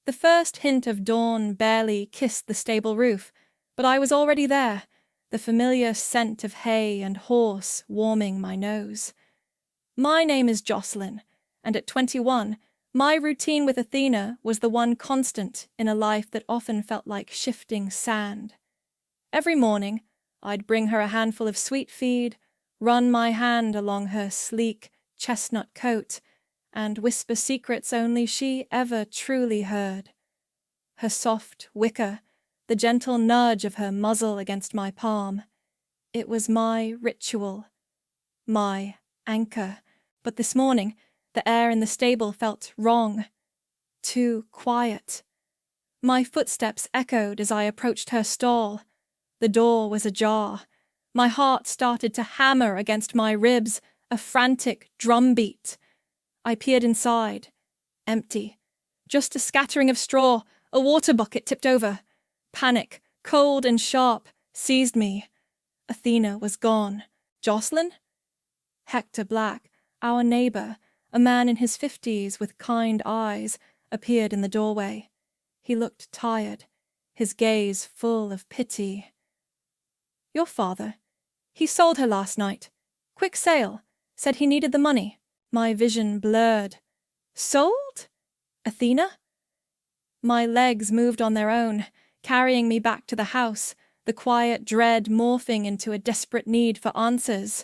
The first hint of dawn barely kissed the stable roof, but I was already there, the familiar scent of hay and horse warming my nose. My name is Jocelyn, and at 21, my routine with Athena was the one constant in a life that often felt like shifting sand. Every morning, I'd bring her a handful of sweet feed, run my hand along her sleek chestnut coat, and whisper secrets only she ever truly heard. Her soft wicker, the gentle nudge of her muzzle against my palm. It was my ritual, my anchor. But this morning, the air in the stable felt wrong, too quiet. My footsteps echoed as I approached her stall. The door was ajar. My heart started to hammer against my ribs, a frantic drumbeat. I peered inside. Empty. Just a scattering of straw, a water bucket tipped over. Panic, cold and sharp, seized me. Athena was gone. Jocelyn? Hector Black, our neighbor, a man in his 50s with kind eyes, appeared in the doorway. He looked tired, his gaze full of pity. Your father. He sold her last night. Quick sale. Said he needed the money. My vision blurred. Sold? Athena? My legs moved on their own, carrying me back to the house, the quiet dread morphing into a desperate need for answers.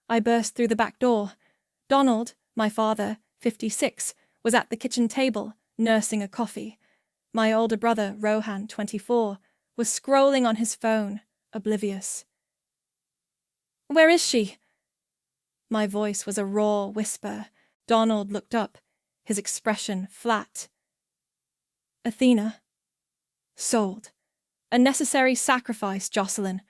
I burst through the back door. Donald, my father, 56, was at the kitchen table, nursing a coffee. My older brother, Rohan, 24, was scrolling on his phone, oblivious. Where is she? My voice was a raw whisper. Donald looked up, his expression flat. Athena. Sold. A necessary sacrifice, Jocelyn.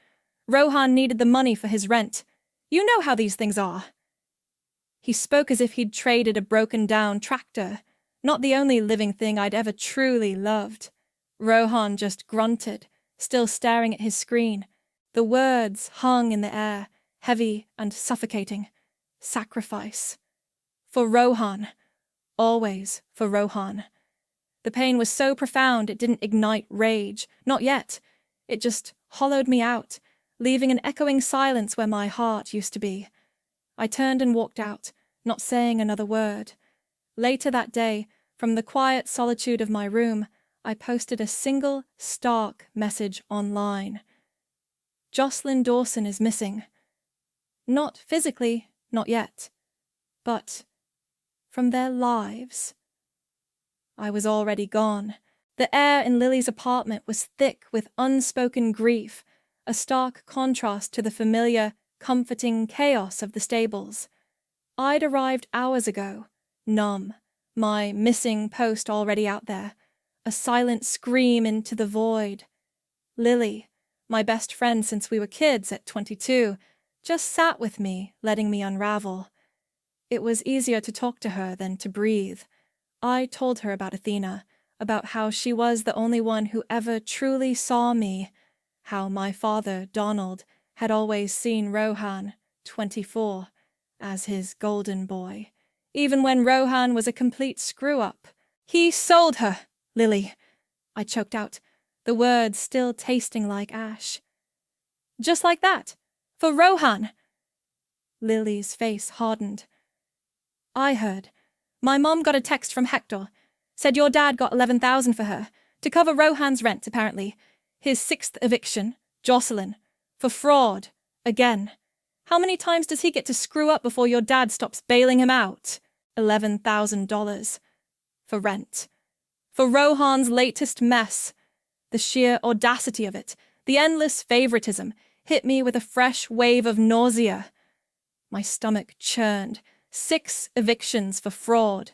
Rohan needed the money for his rent. You know how these things are. He spoke as if he'd traded a broken-down tractor, not the only living thing I'd ever truly loved. Rohan just grunted, still staring at his screen. The words hung in the air, heavy and suffocating. Sacrifice. For Rohan. Always for Rohan. The pain was so profound it didn't ignite rage. Not yet. It just hollowed me out, leaving an echoing silence where my heart used to be. I turned and walked out, not saying another word. Later that day, from the quiet solitude of my room, I posted a single, stark message online. Jocelyn Dawson is missing. Not physically, not yet. But from their lives. I was already gone. The air in Lily's apartment was thick with unspoken grief, a stark contrast to the familiar, comforting chaos of the stables. I'd arrived hours ago, numb, my missing post already out there, a silent scream into the void. Lily, my best friend since we were kids at 22, just sat with me, letting me unravel. It was easier to talk to her than to breathe. I told her about Athena, about how she was the only one who ever truly saw me, how my father, Donald, had always seen Rohan, 24, as his golden boy, even when Rohan was a complete screw-up. He sold her, Lily, I choked out, the words still tasting like ash. Just like that, for Rohan. Lily's face hardened. I heard. My mom got a text from Hector. Said your dad got $11,000 for her, to cover Rohan's rent, apparently. His 6th eviction, Jocelyn. For fraud. Again. How many times does he get to screw up before your dad stops bailing him out? $11,000. For rent. For Rohan's latest mess. The sheer audacity of it, the endless favoritism, hit me with a fresh wave of nausea. My stomach churned. 6 evictions for fraud.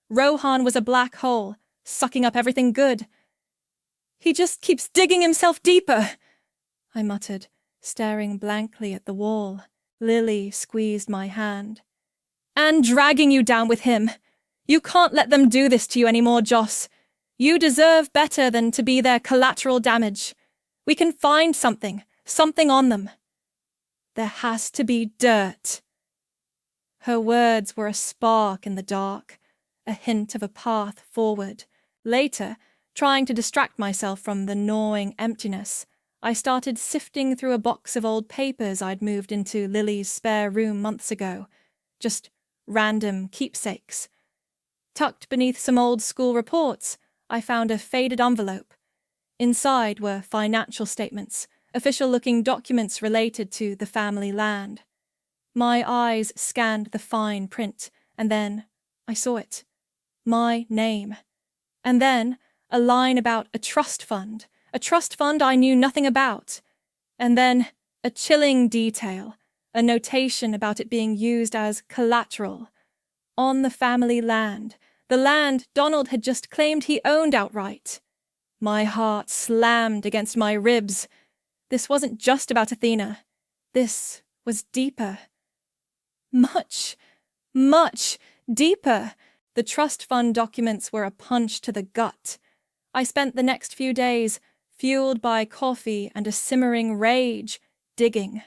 Rohan was a black hole, sucking up everything good. He just keeps digging himself deeper, I muttered, staring blankly at the wall. Lily squeezed my hand. And dragging you down with him. You can't let them do this to you anymore, Joss. You deserve better than to be their collateral damage. We can find something on them. There has to be dirt. Her words were a spark in the dark, a hint of a path forward, Later, trying to distract myself from the gnawing emptiness, I started sifting through a box of old papers I'd moved into Lily's spare room months ago. Just random keepsakes. Tucked beneath some old school reports, I found a faded envelope. Inside were financial statements, official-looking documents related to the family land. My eyes scanned the fine print, and then I saw it. My name. And then a line about a trust fund I knew nothing about. And then a chilling detail, a notation about it being used as collateral. On the family land, the land Donald had just claimed he owned outright. My heart slammed against my ribs. This wasn't just about Athena. This was deeper. Much, much deeper. The trust fund documents were a punch to the gut. I spent the next few days, fueled by coffee and a simmering rage, digging.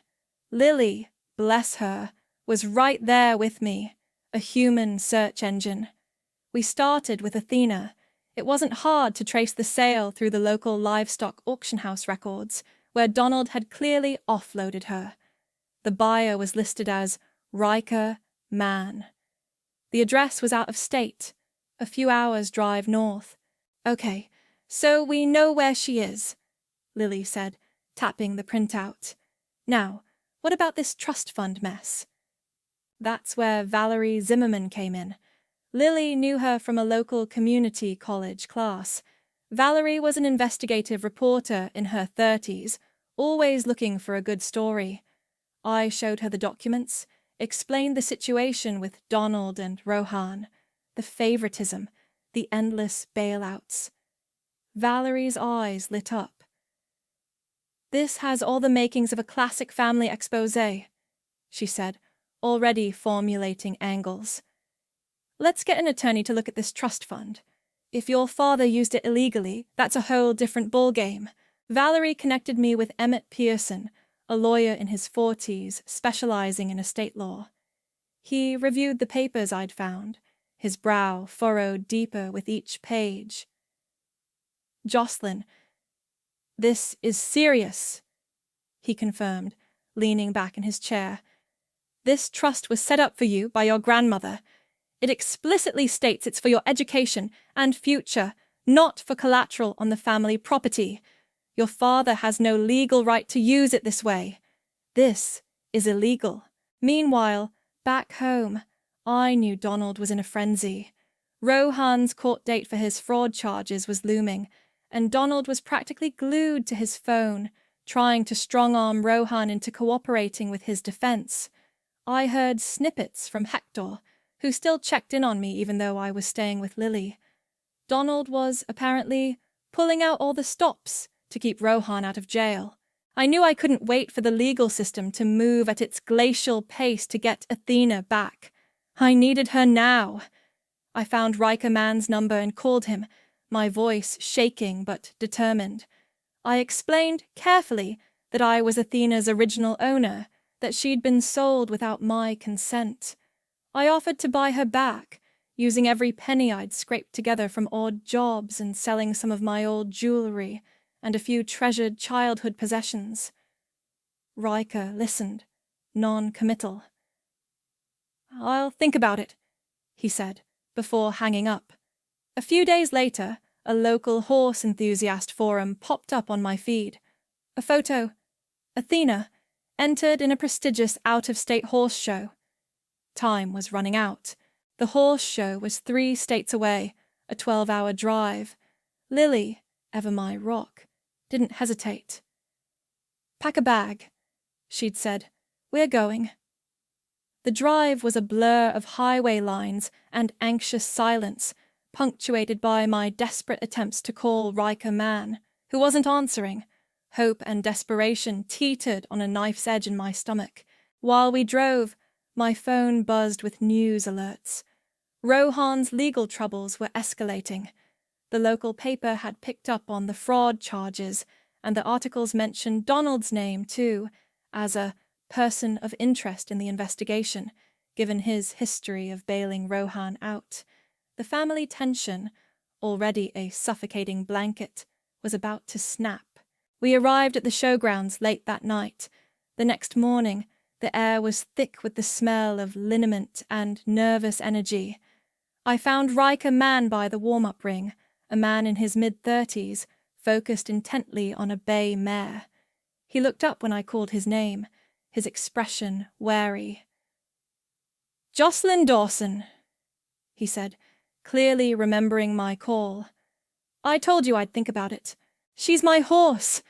Lily, bless her, was right there with me, a human search engine. We started with Athena. It wasn't hard to trace the sale through the local livestock auction house records, where Donald had clearly offloaded her. The buyer was listed as Riker Mann. The address was out of state, a few hours' drive north. Okay, so we know where she is, Lily said, tapping the printout. Now, what about this trust fund mess? That's where Valerie Zimmerman came in. Lily knew her from a local community college class. Valerie was an investigative reporter in her 30s, always looking for a good story. I showed her the documents, explained the situation with Donald and Rohan, the favoritism, the endless bailouts. Valerie's eyes lit up. This has all the makings of a classic family exposé, she said, already formulating angles. Let's get an attorney to look at this trust fund. If your father used it illegally, that's a whole different ballgame. Valerie connected me with Emmett Pearson, a lawyer in his 40s, specializing in estate law. He reviewed the papers I'd found, his brow furrowed deeper with each page. Jocelyn, this is serious, he confirmed, leaning back in his chair. This trust was set up for you by your grandmother. It explicitly states it's for your education and future, not for collateral on the family property. Your father has no legal right to use it this way. This is illegal. Meanwhile, back home, I knew Donald was in a frenzy. Rohan's court date for his fraud charges was looming, and Donald was practically glued to his phone, trying to strong-arm Rohan into cooperating with his defense. I heard snippets from Hector, who still checked in on me even though I was staying with Lily. Donald was, apparently, pulling out all the stops to keep Rohan out of jail. I knew I couldn't wait for the legal system to move at its glacial pace to get Athena back. I needed her now. I found Riker Mann's number and called him, my voice shaking but determined. I explained carefully that I was Athena's original owner, that she'd been sold without my consent. I offered to buy her back, using every penny I'd scraped together from odd jobs and selling some of my old jewelry and a few treasured childhood possessions. Riker listened, non-committal. I'll think about it, he said, before hanging up. A few days later, a local horse enthusiast forum popped up on my feed. A photo. Athena, entered in a prestigious out-of-state horse show. Time was running out. The horse show was 3 states away, a 12-hour drive. Lily, ever my rock, didn't hesitate. Pack a bag, she'd said. We're going. The drive was a blur of highway lines and anxious silence, punctuated by my desperate attempts to call Riker Mann, who wasn't answering. Hope and desperation teetered on a knife's edge in my stomach. While we drove, my phone buzzed with news alerts. Rohan's legal troubles were escalating. The local paper had picked up on the fraud charges, and the articles mentioned Donald's name, too, as a person of interest in the investigation, given his history of bailing Rohan out. The family tension, already a suffocating blanket, was about to snap. We arrived at the showgrounds late that night. The next morning, the air was thick with the smell of liniment and nervous energy. I found Riker man by the warm-up ring, a man in his mid-30s, focused intently on a bay mare. He looked up when I called his name, his expression wary. "Jocelyn Dawson," he said, clearly remembering my call. "I told you I'd think about it. She's my horse,"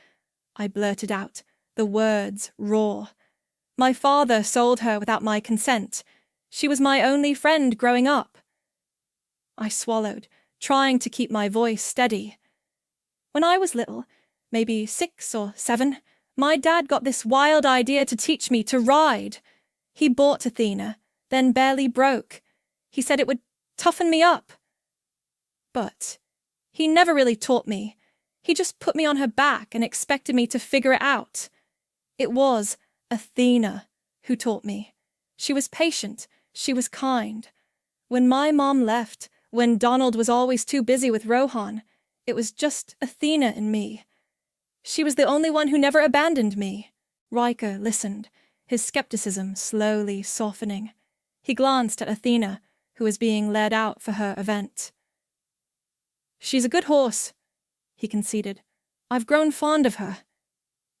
I blurted out, the words raw. "My father sold her without my consent. She was my only friend growing up." I swallowed, trying to keep my voice steady. "When I was little, maybe 6 or 7, my dad got this wild idea to teach me to ride. He bought Athena, then barely broke. He said it would toughen me up. But he never really taught me. He just put me on her back and expected me to figure it out. It was Athena who taught me. She was patient. She was kind. When my mom left, when Donald was always too busy with Rohan, it was just Athena and me. She was the only one who never abandoned me." Riker listened, his skepticism slowly softening. He glanced at Athena, who was being led out for her event. "She's a good horse," he conceded. "I've grown fond of her."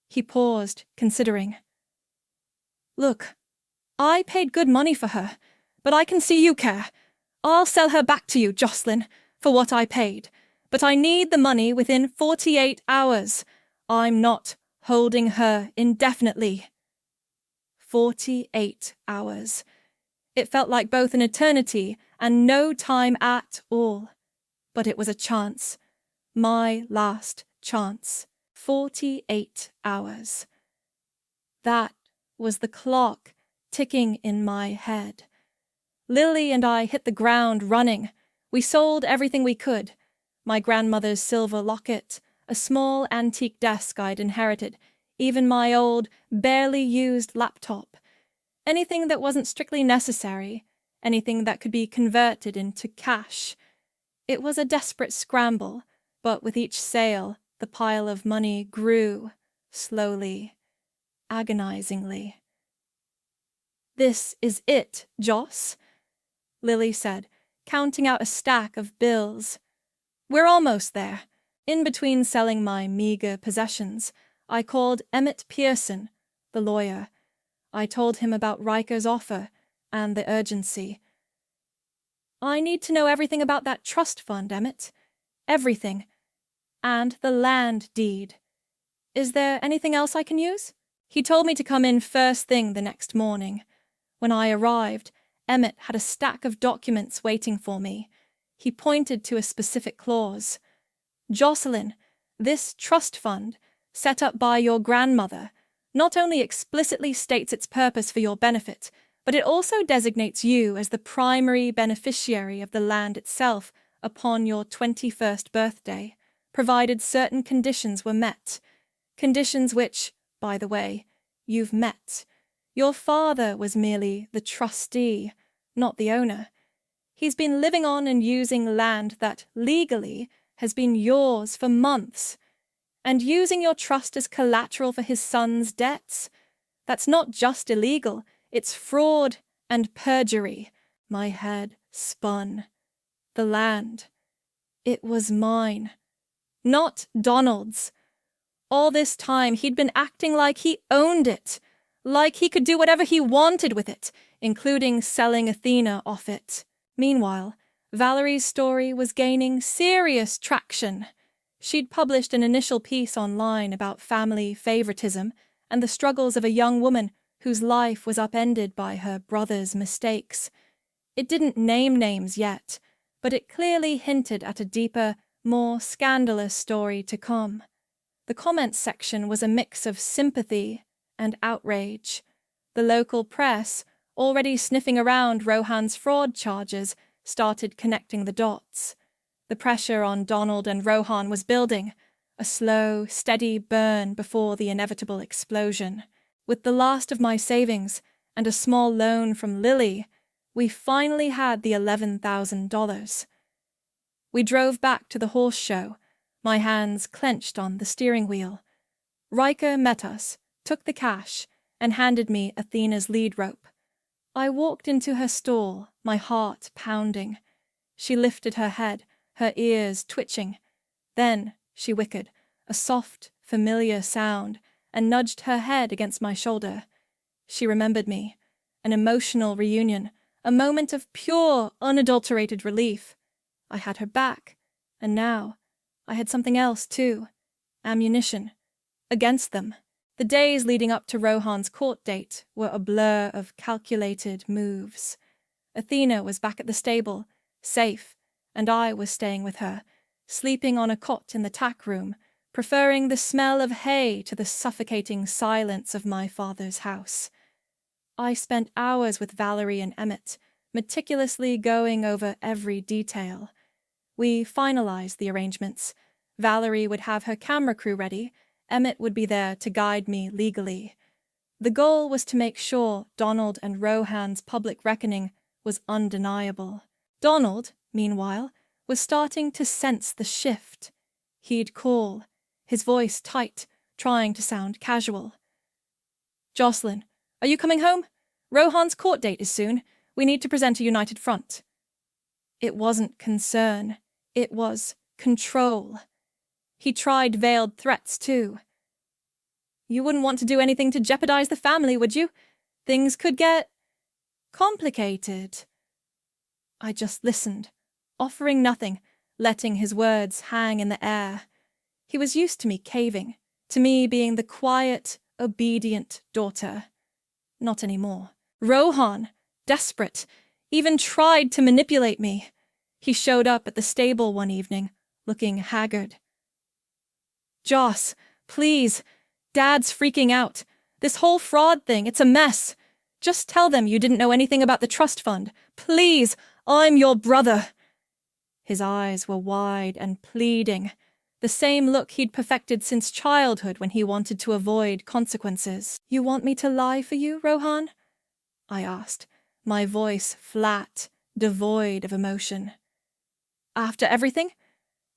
He paused, considering. "Look, I paid good money for her, but I can see you care. I'll sell her back to you, Jocelyn, for what I paid, but I need the money within 48 hours. I'm not holding her indefinitely." 48 hours. It felt like both an eternity and no time at all. But it was a chance. My last chance. 48 hours. That was the clock ticking in my head. Lily and I hit the ground running. We sold everything we could. My grandmother's silver locket, a small antique desk I'd inherited, even my old, barely used laptop. Anything that wasn't strictly necessary, anything that could be converted into cash. It was a desperate scramble, but with each sale, the pile of money grew, slowly, agonizingly. "This is it, Joss," Lily said, counting out a stack of bills. "We're almost there." In between selling my meager possessions, I called Emmett Pearson, the lawyer. I told him about Riker's offer and the urgency. "I need to know everything about that trust fund, Emmett. Everything. And the land deed. Is there anything else I can use?" He told me to come in first thing the next morning. When I arrived, Emmett had a stack of documents waiting for me. He pointed to a specific clause. "Jocelyn, this trust fund, set up by your grandmother, not only explicitly states its purpose for your benefit, but it also designates you as the primary beneficiary of the land itself upon your 21st birthday, provided certain conditions were met. Conditions which, by the way, you've met. Your father was merely the trustee, not the owner. He's been living on and using land that, legally, has been yours for months. And using your trust as collateral for his son's debts. That's not just illegal, it's fraud and perjury." My head spun. The land. It was mine. Not Donald's. All this time he'd been acting like he owned it, like he could do whatever he wanted with it, including selling Athena off it. Meanwhile, Valerie's story was gaining serious traction. She'd published an initial piece online about family favoritism and the struggles of a young woman whose life was upended by her brother's mistakes. It didn't name names yet, but it clearly hinted at a deeper, more scandalous story to come. The comments section was a mix of sympathy and outrage. The local press, already sniffing around Rohan's fraud charges, started connecting the dots. The pressure on Donald and Rohan was building, a slow, steady burn before the inevitable explosion. With the last of my savings and a small loan from Lily, we finally had the $11,000. We drove back to the horse show, my hands clenched on the steering wheel. Riker met us, took the cash, and handed me Athena's lead rope. I walked into her stall, my heart pounding. She lifted her head, her ears twitching. Then she whickered, a soft, familiar sound, and nudged her head against my shoulder. She remembered me. An emotional reunion, a moment of pure, unadulterated relief. I had her back, and now I had something else too. Ammunition. Against them. The days leading up to Rohan's court date were a blur of calculated moves. Athena was back at the stable, safe, and I was staying with her, sleeping on a cot in the tack room, preferring the smell of hay to the suffocating silence of my father's house. I spent hours with Valerie and Emmett, meticulously going over every detail. We finalized the arrangements. Valerie would have her camera crew ready. Emmett would be there to guide me legally. The goal was to make sure Donald and Rohan's public reckoning was undeniable. Donald, meanwhile, was starting to sense the shift. He'd call, his voice tight, trying to sound casual. "Jocelyn, are you coming home? Rohan's court date is soon. We need to present a united front." It wasn't concern. It was control. He tried veiled threats, too. "You wouldn't want to do anything to jeopardize the family, would you? Things could get complicated." I just listened, offering nothing, letting his words hang in the air. He was used to me caving, to me being the quiet, obedient daughter. Not anymore. Rohan, desperate, even tried to manipulate me. He showed up at the stable one evening, looking haggard. "Joss, please. Dad's freaking out. This whole fraud thing, it's a mess. Just tell them you didn't know anything about the trust fund. Please, I'm your brother." His eyes were wide and pleading, the same look he'd perfected since childhood when he wanted to avoid consequences. "You want me to lie for you, Rohan?" I asked, my voice flat, devoid of emotion. "After everything?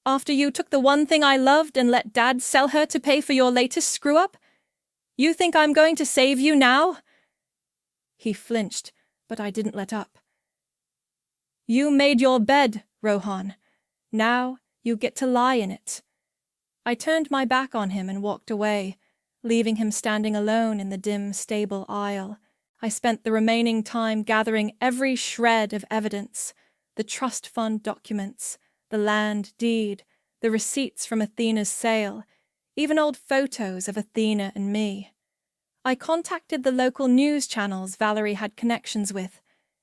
After you took the one thing I loved and let Dad sell her to pay for your latest screw-up? You think I'm going to save you now?" He flinched, but I didn't let up. "You made your bed, Rohan. Now you get to lie in it." I turned my back on him and walked away, leaving him standing alone in the dim stable aisle. I spent the remaining time gathering every shred of evidence, the trust fund documents, the land deed, the receipts from Athena's sale, even old photos of Athena and me. I contacted the local news channels Valerie had connections with,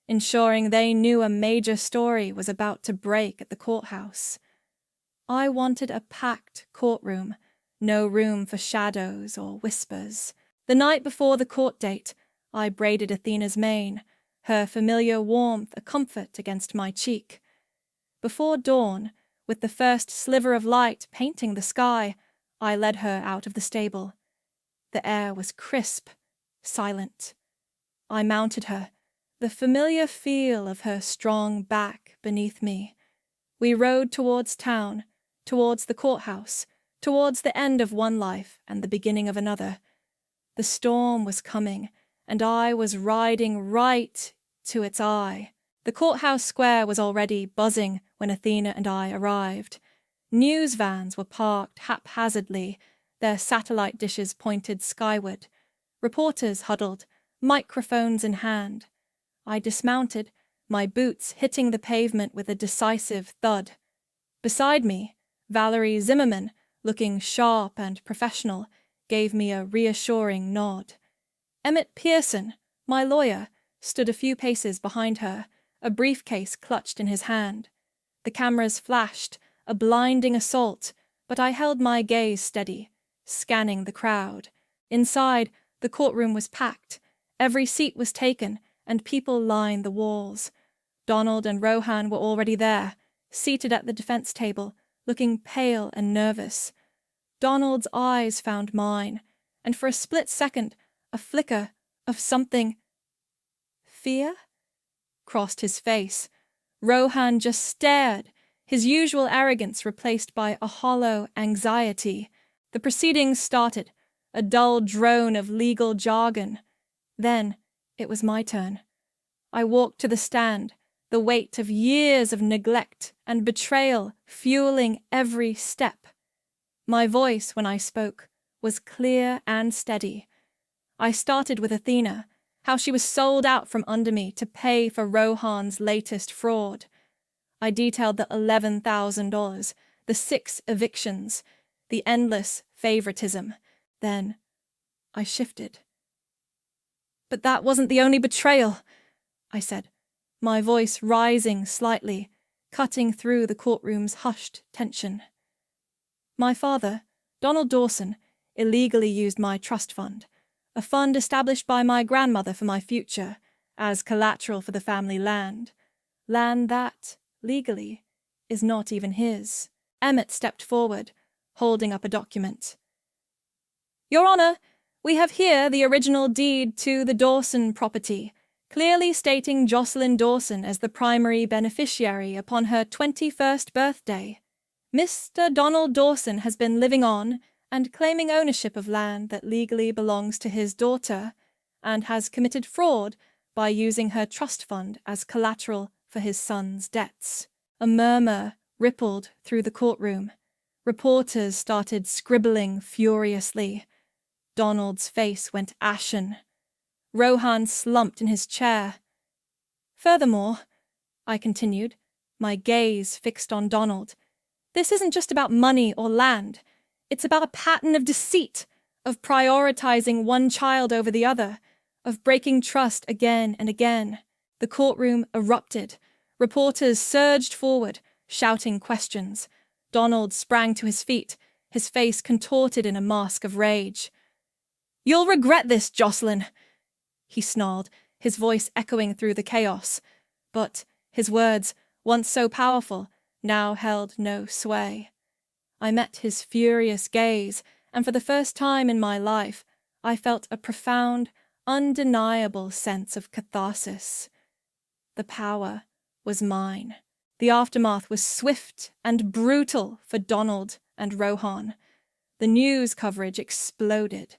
ensuring they knew a major story was about to break at the courthouse. I wanted a packed courtroom, no room for shadows or whispers. The night before the court date, I braided Athena's mane, her familiar warmth a comfort against my cheek. Before dawn, with the first sliver of light painting the sky, I led her out of the stable. The air was crisp, silent. I mounted her, the familiar feel of her strong back beneath me. We rode towards town, towards the courthouse, towards the end of one life and the beginning of another. The storm was coming, and I was riding right to its eye. The courthouse square was already buzzing when Athena and I arrived. News vans were parked haphazardly, their satellite dishes pointed skyward. Reporters huddled, microphones in hand. I dismounted, my boots hitting the pavement with a decisive thud. Beside me, Valerie Zimmerman, looking sharp and professional, gave me a reassuring nod. Emmett Pearson, my lawyer, stood a few paces behind her, a briefcase clutched in his hand. The cameras flashed, a blinding assault, but I held my gaze steady, scanning the crowd. Inside, the courtroom was packed. Every seat was taken, and people lined the walls. Donald and Rohan were already there, seated at the defense table, looking pale and nervous. Donald's eyes found mine, and for a split second, a flicker of something. Fear? Crossed his face. Rohan just stared, his usual arrogance replaced by a hollow anxiety. The proceedings started, a dull drone of legal jargon. Then it was my turn. I walked to the stand, the weight of years of neglect and betrayal fueling every step. My voice, when I spoke, was clear and steady. I started with Athena, how she was sold out from under me to pay for Rohan's latest fraud. I detailed the $11,000, the 6 evictions, the endless favoritism. Then I shifted. "But that wasn't the only betrayal," I said, my voice rising slightly, cutting through the courtroom's hushed tension. My father, Donald Dawson, illegally used my trust fund, a fund established by my grandmother for my future, as collateral for the family land that, legally, is not even his. Emmett stepped forward, holding up a document. "Your Honor, we have here the original deed to the Dawson property, clearly stating Jocelyn Dawson as the primary beneficiary upon her 21st birthday. Mr. Donald Dawson has been living on and claiming ownership of land that legally belongs to his daughter, and has committed fraud by using her trust fund as collateral for his son's debts." A murmur rippled through the courtroom. Reporters started scribbling furiously. Donald's face went ashen. Rohan slumped in his chair. "Furthermore," I continued, my gaze fixed on Donald, "this isn't just about money or land. It's about a pattern of deceit, of prioritizing one child over the other, of breaking trust again and again." The courtroom erupted. Reporters surged forward, shouting questions. Donald sprang to his feet, his face contorted in a mask of rage. "You'll regret this, Jocelyn," he snarled, his voice echoing through the chaos. But his words, once so powerful, now held no sway. I met his furious gaze, and for the first time in my life, I felt a profound, undeniable sense of catharsis. The power was mine. The aftermath was swift and brutal for Donald and Rohan. The news coverage exploded.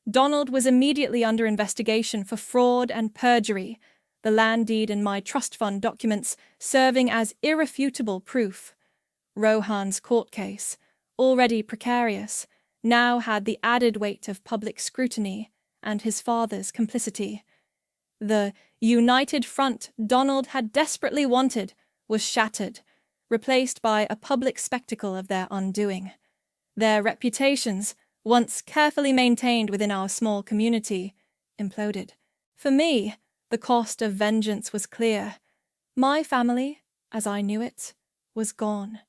Donald was immediately under investigation for fraud and perjury, the land deed and my trust fund documents serving as irrefutable proof. Rohan's court case, already precarious, now had the added weight of public scrutiny and his father's complicity. The united front Donald had desperately wanted was shattered, replaced by a public spectacle of their undoing. Their reputations, once carefully maintained within our small community, imploded. For me, the cost of vengeance was clear. My family, as I knew it, was gone.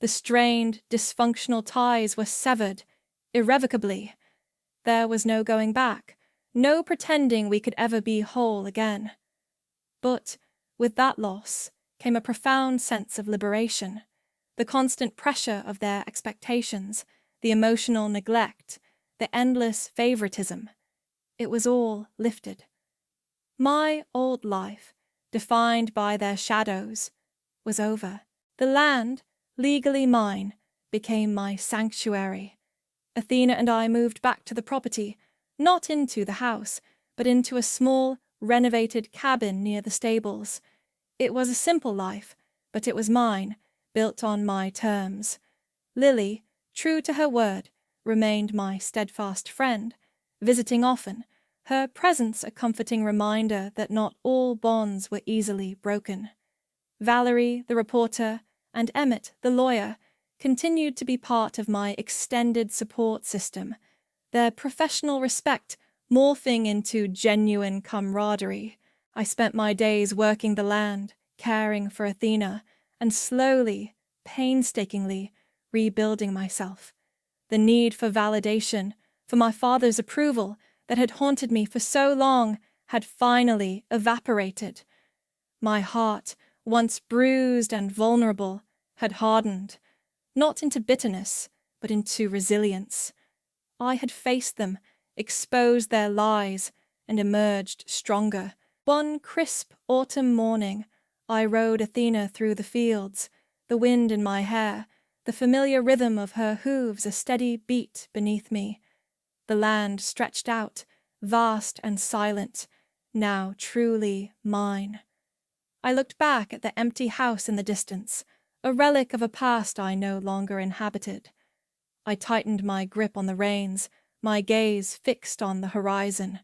The strained, dysfunctional ties were severed, irrevocably. There was no going back, no pretending we could ever be whole again. But with that loss came a profound sense of liberation. The constant pressure of their expectations, the emotional neglect, the endless favoritism. It was all lifted. My old life, defined by their shadows, was over. The land, legally mine, became my sanctuary. Athena and I moved back to the property, not into the house, but into a small, renovated cabin near the stables. It was a simple life, but it was mine, built on my terms. Lily, true to her word, remained my steadfast friend, visiting often, her presence a comforting reminder that not all bonds were easily broken. Valerie, the reporter, and Emmett, the lawyer, continued to be part of my extended support system, their professional respect morphing into genuine camaraderie. I spent my days working the land, caring for Athena, and slowly, painstakingly, rebuilding myself. The need for validation, for my father's approval, that had haunted me for so long, had finally evaporated. My heart, once bruised and vulnerable, had hardened, not into bitterness, but into resilience. I had faced them, exposed their lies, and emerged stronger. One crisp autumn morning, I rode Athena through the fields, the wind in my hair, the familiar rhythm of her hooves a steady beat beneath me. The land stretched out, vast and silent, now truly mine. I looked back at the empty house in the distance, a relic of a past I no longer inhabited. I tightened my grip on the reins, my gaze fixed on the horizon.